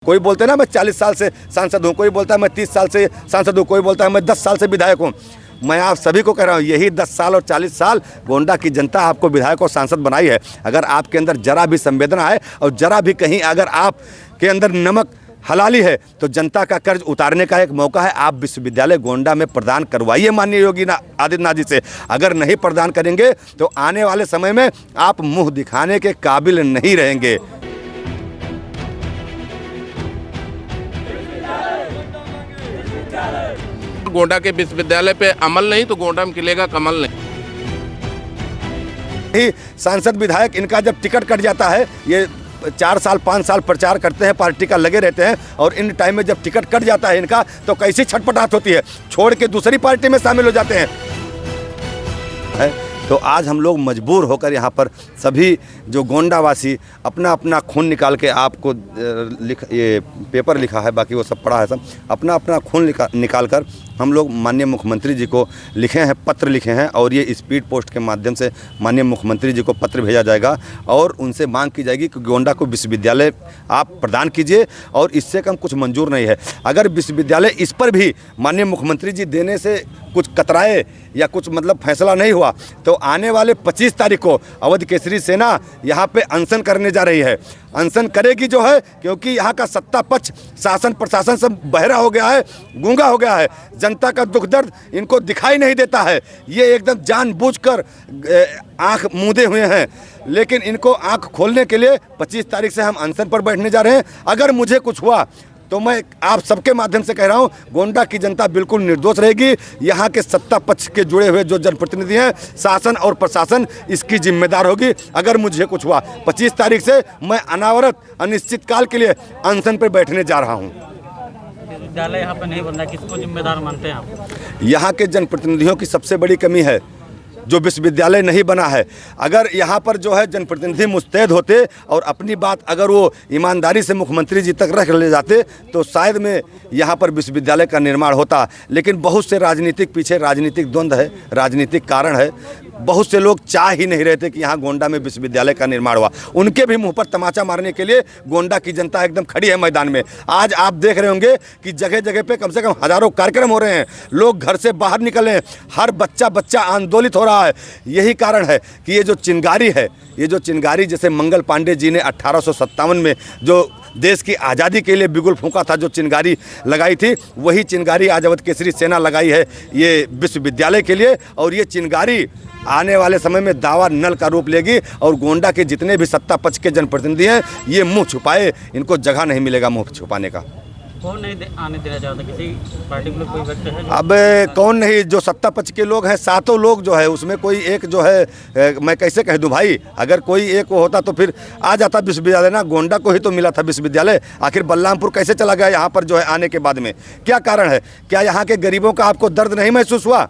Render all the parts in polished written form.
कोई बोलते ना मैं 40 साल से सांसद हूँ, कोई बोलता है मैं 30 साल से सांसद हूँ, कोई बोलता है मैं 10 साल से विधायक हूँ। मैं आप सभी को कह रहा हूँ, यही 10 साल और 40 साल गोंडा की जनता आपको विधायक और सांसद बनाई है। अगर आपके अंदर जरा भी संवेदना है और जरा भी कहीं अगर आपके अंदर नमक हलाली है तो जनता का कर्ज उतारने का एक मौका है। आप विश्वविद्यालय गोंडा में प्रदान करवाइए माननीय योगी आदित्यनाथ जी से। अगर नहीं प्रदान करेंगे तो आने वाले समय में आप मुंह दिखाने के काबिल नहीं रहेंगे। गोंडा के विश्वविद्यालय पे अमल नहीं तो गोंडा में खिलेगा कमल नहीं। सांसद विधायक इनका जब टिकट कट जाता है, ये 4 साल 5 साल प्रचार करते हैं, पार्टी का लगे रहते हैं, और इन टाइम में जब टिकट कट जाता है इनका तो कैसी छटपटाहट होती है, छोड़ के दूसरी पार्टी में शामिल हो जाते हैं। तो आज हम लोग मजबूर होकर यहाँ पर सभी जो गोंडावासी अपना अपना खून निकाल के आपको ये पेपर लिखा है, बाकी वो सब पढ़ा है, सब अपना अपना खून निकाल कर हम लोग माननीय मुख्यमंत्री जी को लिखे हैं, पत्र लिखे हैं, और ये स्पीड पोस्ट के माध्यम से माननीय मुख्यमंत्री जी को पत्र भेजा जाएगा और उनसे मांग की जाएगी कि गोंडा को विश्वविद्यालय आप प्रदान कीजिए, और इससे कम कुछ मंजूर नहीं है। अगर विश्वविद्यालय इस पर भी माननीय मुख्यमंत्री जी देने से कुछ कतराए या कुछ मतलब फैसला नहीं हुआ तो आने वाले 25 तारीख को अवध केसरी सेना यहाँ पे अनशन करने जा रही है। अनशन करेगी जो है, क्योंकि यहाँ का सत्ता पक्ष शासन प्रशासन सब बहरा हो गया है, गूंगा हो गया है। जनता का दुख दर्द इनको दिखाई नहीं देता है। ये एकदम जानबूझकर आंख मूंदे हुए हैं, लेकिन इनको आंख खोलने के लिए 25 तारीख से हम अनशन पर बैठने जा रहे हैं। अगर मुझे कुछ हुआ तो मैं आप सबके माध्यम से कह रहा हूं, गोंडा की जनता बिल्कुल निर्दोष रहेगी। यहाँ के सत्ता पक्ष के जुड़े हुए जो जनप्रतिनिधि हैं, शासन और प्रशासन इसकी जिम्मेदार होगी। अगर मुझे कुछ हुआ 25 तारीख से मैं अनावरत अनिश्चित काल के लिए अनशन पर बैठने जा रहा हूँ। विद्यालय यहाँ पर नहीं बन रहा, किसको जिम्मेदार मानते हैं आप? यहाँ के जनप्रतिनिधियों की सबसे बड़ी कमी है जो विश्वविद्यालय नहीं बना है। अगर यहाँ पर जो है जनप्रतिनिधि मुस्तैद होते और अपनी बात अगर वो ईमानदारी से मुख्यमंत्री जी तक रख ले जाते तो शायद में यहाँ पर विश्वविद्यालय का निर्माण होता। लेकिन बहुत से राजनीतिक पीछे राजनीतिक द्वंद्व है, राजनीतिक कारण है। बहुत से लोग चाह ही नहीं रहे थे कि यहाँ गोंडा में विश्वविद्यालय का निर्माण हुआ। उनके भी मुंह पर तमाचा मारने के लिए गोंडा की जनता एकदम खड़ी है मैदान में। आज आप देख रहे होंगे कि जगह जगह पे कम से कम हजारों कार्यक्रम हो रहे हैं, लोग घर से बाहर निकले हैं, हर बच्चा आंदोलित हो रहा है। यही कारण है कि ये जो चिंगारी है, ये जो चिंगारी जैसे मंगल पांडे जी ने 1857 में जो देश की आज़ादी के लिए बिगुल फूंका था, जो चिंगारी लगाई थी, वही चिंगारी आज अवध केसरी सेना लगाई है ये विश्वविद्यालय के लिए। और ये चिंगारी आने वाले समय में दावा नल का रूप लेगी और गोंडा के जितने भी सत्ता पक्ष के जनप्रतिनिधि हैं ये मुंह छुपाए, इनको जगह नहीं मिलेगा मुंह छुपाने का। कौन नहीं आने देना चाहता? किसी पार्टी में कोई व्यक्ति है? अब कौन नहीं, जो सत्ता पक्ष के लोग हैं 7 लोग जो है उसमें कोई एक जो है मैं कैसे कह दूं भाई, अगर कोई एक होता तो फिर आ जाता विश्वविद्यालय ना। गोंडा को ही तो मिला था विश्वविद्यालय, आखिर बलरामपुर कैसे चला गया यहाँ पर जो है आने के बाद में? क्या कारण है? क्या यहाँ के गरीबों का आपको दर्द नहीं महसूस हुआ?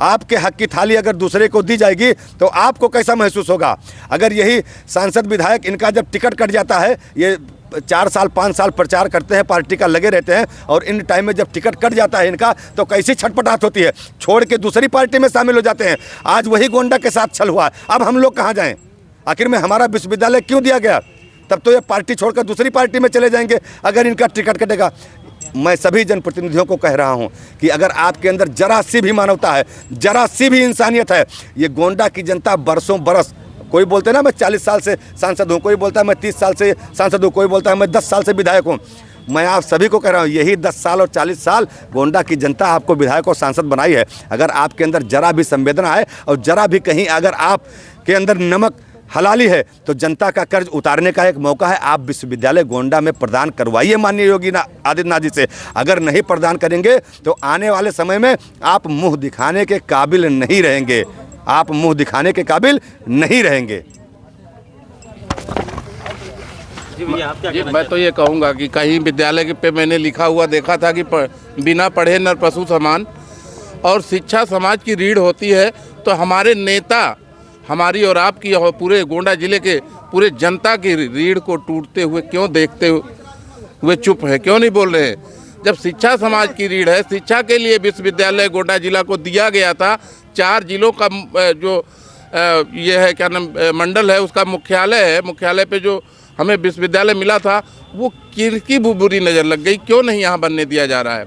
आपके हक की थाली अगर दूसरे को दी जाएगी तो आपको कैसा महसूस होगा? अगर यही सांसद विधायक इनका जब टिकट कट जाता है, ये 4 साल 5 साल प्रचार करते हैं, पार्टी का लगे रहते हैं, और इन टाइम में जब टिकट कट जाता है इनका तो कैसी छटपटाहट होती है, छोड़ के दूसरी पार्टी में शामिल हो जाते हैं। आज वही गोंडा के साथ छल हुआ। अब हम लोग कहाँ जाएं? आखिर में हमारा विश्वविद्यालय क्यों दिया गया? तब तो ये पार्टी छोड़कर दूसरी पार्टी में चले जाएंगे अगर इनका टिकट कटेगा। मैं सभी जनप्रतिनिधियों को कह रहा हूं कि अगर आपके अंदर जरा सी भी मानवता है, जरा सी भी इंसानियत है, ये गोंडा की जनता बरसों बरस, कोई बोलते ना मैं 40 साल से सांसद हूँ, कोई बोलता है मैं 30 साल से सांसद हूँ, कोई बोलता है मैं 10 साल से विधायक हूँ। मैं आप सभी को कह रहा हूँ, यही 10 साल और 40 साल गोंडा की जनता आपको विधायक और सांसद बनाई है। अगर आपके अंदर जरा भी संवेदना है और जरा भी कहीं अगर आपके अंदर नमक हलाली है तो जनता का कर्ज उतारने का एक मौका है। आप विश्वविद्यालय गोंडा में प्रदान करवाइए माननीय योगी आदित्यनाथ जी से। अगर नहीं प्रदान करेंगे तो आने वाले समय में आप मुंह दिखाने के काबिल नहीं रहेंगे। आप मुंह दिखाने के काबिल नहीं रहेंगे। जी मैं तो ये कहूँगा कि कहीं विद्यालय पे मैंने लिखा हुआ देखा था कि बिना पढ़े नर पशु समान, और शिक्षा समाज की रीढ़ होती है। तो हमारे नेता हमारी और आपकी और पूरे गोंडा जिले के पूरे जनता की रीढ़ को टूटते हुए क्यों देखते हुए चुप है, क्यों नहीं बोल रहे हैं? जब शिक्षा समाज की रीढ़ है, शिक्षा के लिए विश्वविद्यालय गोंडा जिला को दिया गया था। 4 जिलों का जो ये है क्या नाम मंडल है, उसका मुख्यालय है। मुख्यालय पे जो हमें विश्वविद्यालय मिला था वो किरकी बुरी नज़र लग गई, क्यों नहीं यहाँ बनने दिया जा रहा है।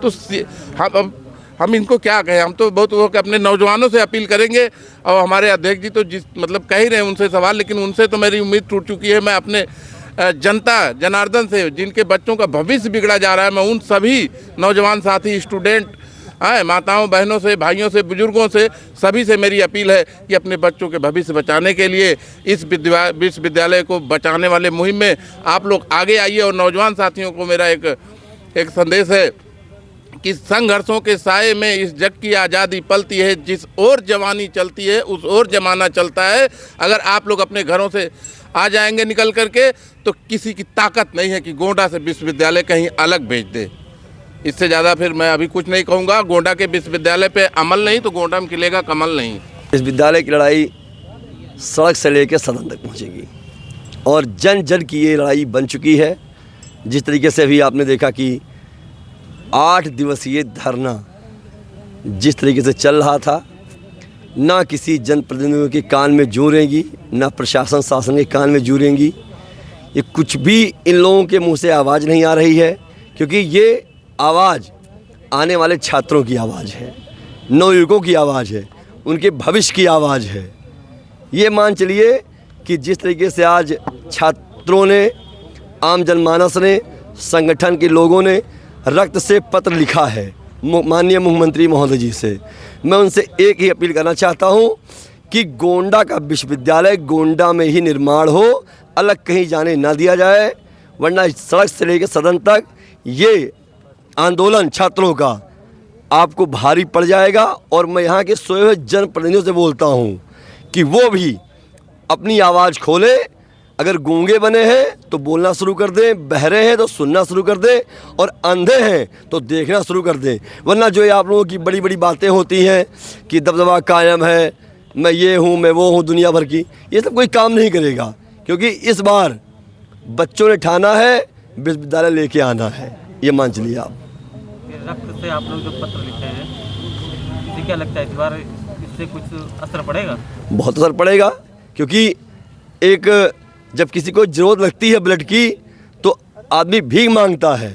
तो हम इनको क्या कहें, हम तो बहुत वो अपने नौजवानों से अपील करेंगे। और हमारे अध्यक्ष जी तो जिस मतलब कह ही रहे हैं उनसे सवाल, लेकिन उनसे तो मेरी उम्मीद टूट चुकी है। मैं अपने जनता जनार्दन से, जिनके बच्चों का भविष्य बिगड़ा जा रहा है, मैं उन सभी नौजवान साथी, स्टूडेंट, माताओं बहनों से, भाइयों से, बुजुर्गों से, सभी से मेरी अपील है कि अपने बच्चों के भविष्य बचाने के लिए इस विश्वविद्यालय को बचाने वाले मुहिम में आप लोग आगे आइए। और नौजवान साथियों को मेरा एक संदेश है कि संघर्षों के साए में इस जग की आज़ादी पलती है, जिस ओर जवानी चलती है उस ओर जमाना चलता है। अगर आप लोग अपने घरों से आ जाएंगे निकल करके, तो किसी की ताकत नहीं है कि गोंडा से विश्वविद्यालय कहीं अलग भेज दे। इससे ज़्यादा फिर मैं अभी कुछ नहीं कहूँगा। गोंडा के विश्वविद्यालय पे अमल नहीं तो गोंडा में खिलेगा कमल नहीं। विश्वविद्यालय की लड़ाई सड़क से लेकर सदन तक पहुँचेगी और जन जन की ये लड़ाई बन चुकी है। जिस तरीके से अभी आपने देखा कि 8 दिवसीय धरना जिस तरीके से चल रहा था, ना किसी जनप्रतिनिधियों के कान में जू रहेंगी, ना प्रशासन शासन के कान में जू रहेंगी। ये कुछ भी इन लोगों के मुंह से आवाज़ नहीं आ रही है, क्योंकि ये आवाज़ आने वाले छात्रों की आवाज़ है, नवयुवकों की आवाज़ है, उनके भविष्य की आवाज़ है। ये मान चलिए कि जिस तरीके से आज छात्रों ने, आम जनमानस ने, संगठन के लोगों ने रक्त से पत्र लिखा है माननीय मुख्यमंत्री महोदय जी से, मैं उनसे एक ही अपील करना चाहता हूं कि गोंडा का विश्वविद्यालय गोंडा में ही निर्माण हो, अलग कहीं जाने ना दिया जाए, वरना सड़क से लेकर सदन तक ये आंदोलन छात्रों का आपको भारी पड़ जाएगा। और मैं यहाँ के सोए हुए जनप्रतिनिधियों से बोलता हूँ कि वो भी अपनी आवाज़ खोले। अगर गूंगे बने हैं तो बोलना शुरू कर दें, बहरे हैं तो सुनना शुरू कर दें, और अंधे हैं तो देखना शुरू कर दें। वरना जो ये आप लोगों की बड़ी बड़ी बातें होती हैं कि दबदबा कायम है, मैं ये हूँ, मैं वो हूँ, दुनिया भर की, ये सब कोई काम नहीं करेगा। क्योंकि इस बार बच्चों ने ठाना है विश्वविद्यालय लेके आना है, ये मान चलिए आप। रक्त से आप लोग जो पत्र लिखे हैं, इसे क्या लगता है इस बार इससे कुछ असर पड़ेगा? बहुत असर पड़ेगा, क्योंकि एक जब किसी को ज़रूरत लगती है ब्लड की तो आदमी भीख मांगता है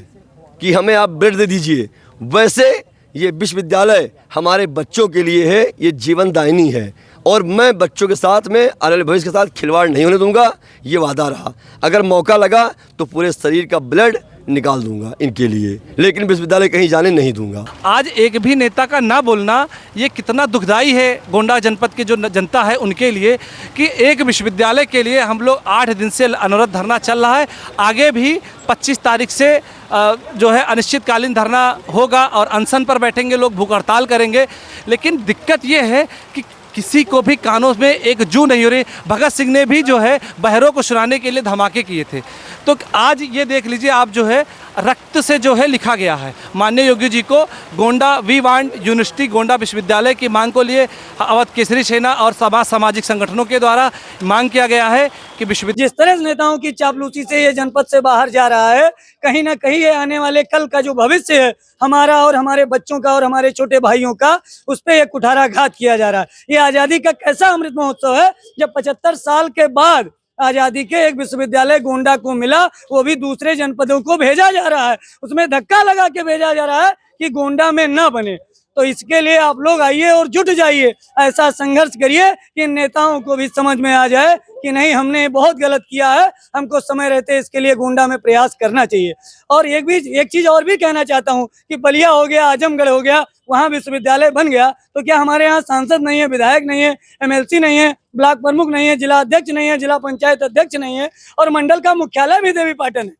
कि हमें आप ब्लड दे दीजिए। वैसे ये विश्वविद्यालय हमारे बच्चों के लिए है, ये जीवनदायिनी है, और मैं बच्चों के साथ में आने भविष्य के साथ खिलवाड़ नहीं होने दूंगा, ये वादा रहा। अगर मौका लगा तो पूरे शरीर का ब्लड निकाल दूंगा इनके लिए, लेकिन विश्वविद्यालय कहीं जाने नहीं दूंगा। आज एक भी नेता का ना बोलना ये कितना दुखदाई है गोंडा जनपद की जो जनता है उनके लिए, कि एक विश्वविद्यालय के लिए हम लोग 8 दिन से अनवरत धरना चल रहा है। आगे भी 25 तारीख से जो है अनिश्चितकालीन धरना होगा और अनशन पर बैठेंगे लोग, भूख हड़ताल करेंगे। लेकिन दिक्कत ये है कि किसी को भी कानों में एक जू नहीं हो रही। भगत सिंह ने भी जो है बहरों को सुनाने के लिए धमाके किए थे। तो आज ये देख लीजिए आप, जो है रक्त से जो है लिखा गया है माननीय योगी जी को, Gonda we want university, Gonda विश्वविद्यालय की मांग को लिए अवध केसरी सेना और सामाजिक संगठनों के द्वारा मांग किया गया है कि विश्वविद्यालय। जिस तरह नेताओं की चापलूसी से ये जनपद से बाहर जा रहा है, कहीं ना कहीं ये आने वाले कल का जो भविष्य है हमारा और हमारे बच्चों का और हमारे छोटे भाइयों का, उस पर एक कुठाराघात किया जा रहा है। ये आज़ादी का कैसा अमृत महोत्सव है जब 75 साल के बाद आज़ादी के एक विश्वविद्यालय गोंडा को मिला, वो भी दूसरे जनपदों को भेजा जा रहा है, उसमें धक्का लगा के भेजा जा रहा है कि गोंडा में न बने। तो इसके लिए आप लोग आइए और जुट जाइए, ऐसा संघर्ष करिए कि नेताओं को भी समझ में आ जाए कि नहीं, हमने बहुत गलत किया है, हमको समय रहते इसके लिए गोंडा में प्रयास करना चाहिए। और एक चीज और भी कहना चाहता हूँ कि बलिया हो गया, आजमगढ़ हो गया, वहाँ विश्वविद्यालय बन गया, तो क्या हमारे यहाँ सांसद नहीं है, विधायक नहीं है, MLC नहीं है, ब्लॉक प्रमुख नहीं है, जिला अध्यक्ष नहीं है, जिला पंचायत अध्यक्ष नहीं है, और मंडल का मुख्यालय भी देवीपाटन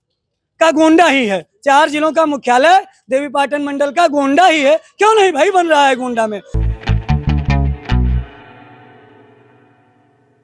का गोंडा ही है। 4 जिलों का मुख्यालय देवीपाटन मंडल का गोंडा ही है, क्यों नहीं भाई बन रहा है गोंडा में?